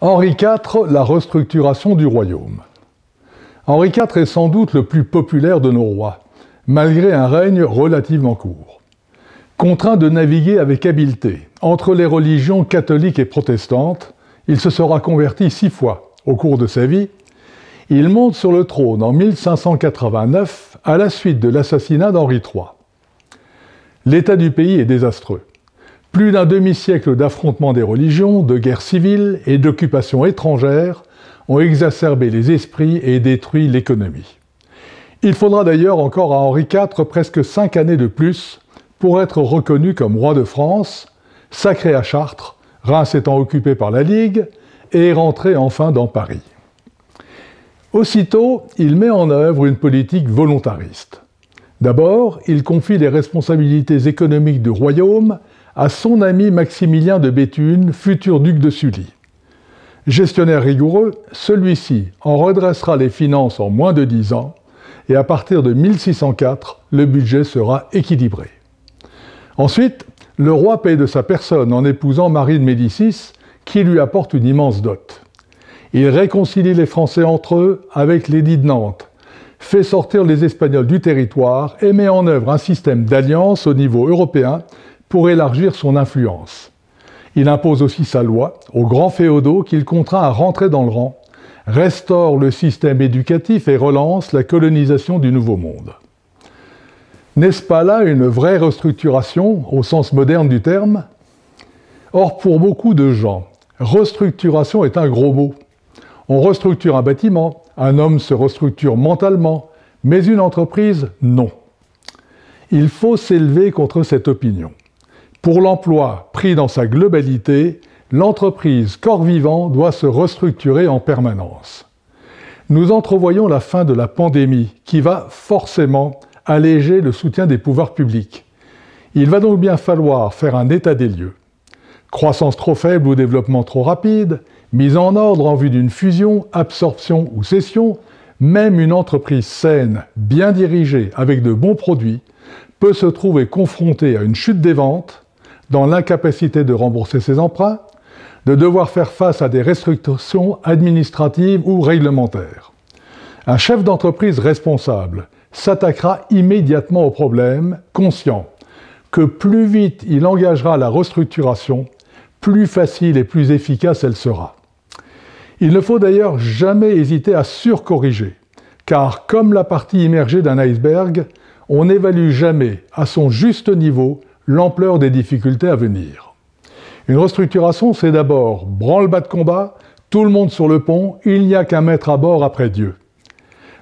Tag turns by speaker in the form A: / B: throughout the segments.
A: Henri IV, la restructuration du royaume. Henri IV est sans doute le plus populaire de nos rois, malgré un règne relativement court. Contraint de naviguer avec habileté entre les religions catholiques et protestantes, il se sera converti 6 fois au cours de sa vie. Il monte sur le trône en 1589 à la suite de l'assassinat d'Henri III. L'état du pays est désastreux. Plus d'un demi-siècle d'affrontements des religions, de guerres civiles et d'occupations étrangères ont exacerbé les esprits et détruit l'économie. Il faudra d'ailleurs encore à Henri IV presque 5 années de plus pour être reconnu comme roi de France, sacré à Chartres, Reims étant occupé par la Ligue, et rentré enfin dans Paris. Aussitôt, il met en œuvre une politique volontariste. D'abord, il confie les responsabilités économiques du royaume à son ami Maximilien de Béthune, futur duc de Sully. Gestionnaire rigoureux, celui-ci en redressera les finances en moins de 10 ans, et à partir de 1604, le budget sera équilibré. Ensuite, le roi paie de sa personne en épousant Marie de Médicis, qui lui apporte une immense dot. Il réconcilie les Français entre eux avec l'édit de Nantes, fait sortir les Espagnols du territoire et met en œuvre un système d'alliance au niveau européen pour élargir son influence. Il impose aussi sa loi aux grands féodaux qu'il contraint à rentrer dans le rang, restaure le système éducatif et relance la colonisation du Nouveau Monde. N'est-ce pas là une vraie restructuration au sens moderne du terme? Or, pour beaucoup de gens, restructuration est un gros mot. On restructure un bâtiment, un homme se restructure mentalement, mais une entreprise, non. Il faut s'élever contre cette opinion. Pour l'emploi pris dans sa globalité, l'entreprise corps vivant doit se restructurer en permanence. Nous entrevoyons la fin de la pandémie qui va forcément alléger le soutien des pouvoirs publics. Il va donc bien falloir faire un état des lieux. Croissance trop faible ou développement trop rapide, mise en ordre en vue d'une fusion, absorption ou cession, même une entreprise saine, bien dirigée, avec de bons produits, peut se trouver confrontée à une chute des ventes, dans l'incapacité de rembourser ses emprunts, de devoir faire face à des restrictions administratives ou réglementaires. Un chef d'entreprise responsable s'attaquera immédiatement au problème, conscient que plus vite il engagera la restructuration, plus facile et plus efficace elle sera. Il ne faut d'ailleurs jamais hésiter à surcorriger, car comme la partie immergée d'un iceberg, on n'évalue jamais à son juste niveau l'ampleur des difficultés à venir. Une restructuration, c'est d'abord branle-bas de combat, tout le monde sur le pont, il n'y a qu'un maître à bord après Dieu.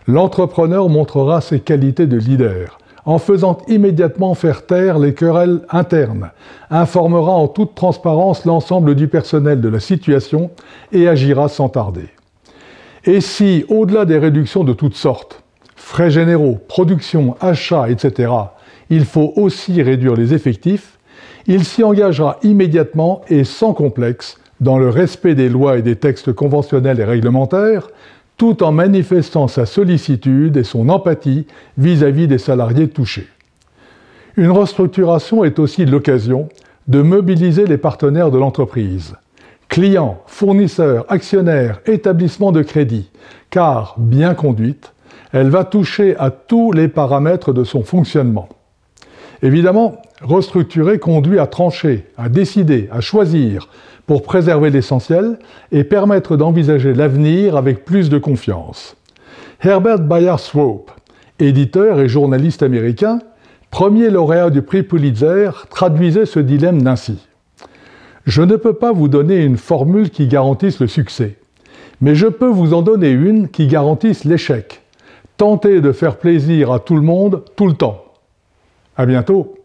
A: L'entrepreneur montrera ses qualités de leader, en faisant immédiatement faire taire les querelles internes, informera en toute transparence l'ensemble du personnel de la situation et agira sans tarder. Et si, au-delà des réductions de toutes sortes, frais généraux, production, achats, etc., il faut aussi réduire les effectifs, il s'y engagera immédiatement et sans complexe dans le respect des lois et des textes conventionnels et réglementaires, tout en manifestant sa sollicitude et son empathie vis-à-vis des salariés touchés. Une restructuration est aussi l'occasion de mobiliser les partenaires de l'entreprise, clients, fournisseurs, actionnaires, établissements de crédit, car, bien conduite, elle va toucher à tous les paramètres de son fonctionnement. Évidemment, restructurer conduit à trancher, à décider, à choisir pour préserver l'essentiel et permettre d'envisager l'avenir avec plus de confiance. Herbert Bayard Swope, éditeur et journaliste américain, premier lauréat du prix Pulitzer, traduisait ce dilemme ainsi. « Je ne peux pas vous donner une formule qui garantisse le succès, mais je peux vous en donner une qui garantisse l'échec. Tentez de faire plaisir à tout le monde, tout le temps. » À bientôt.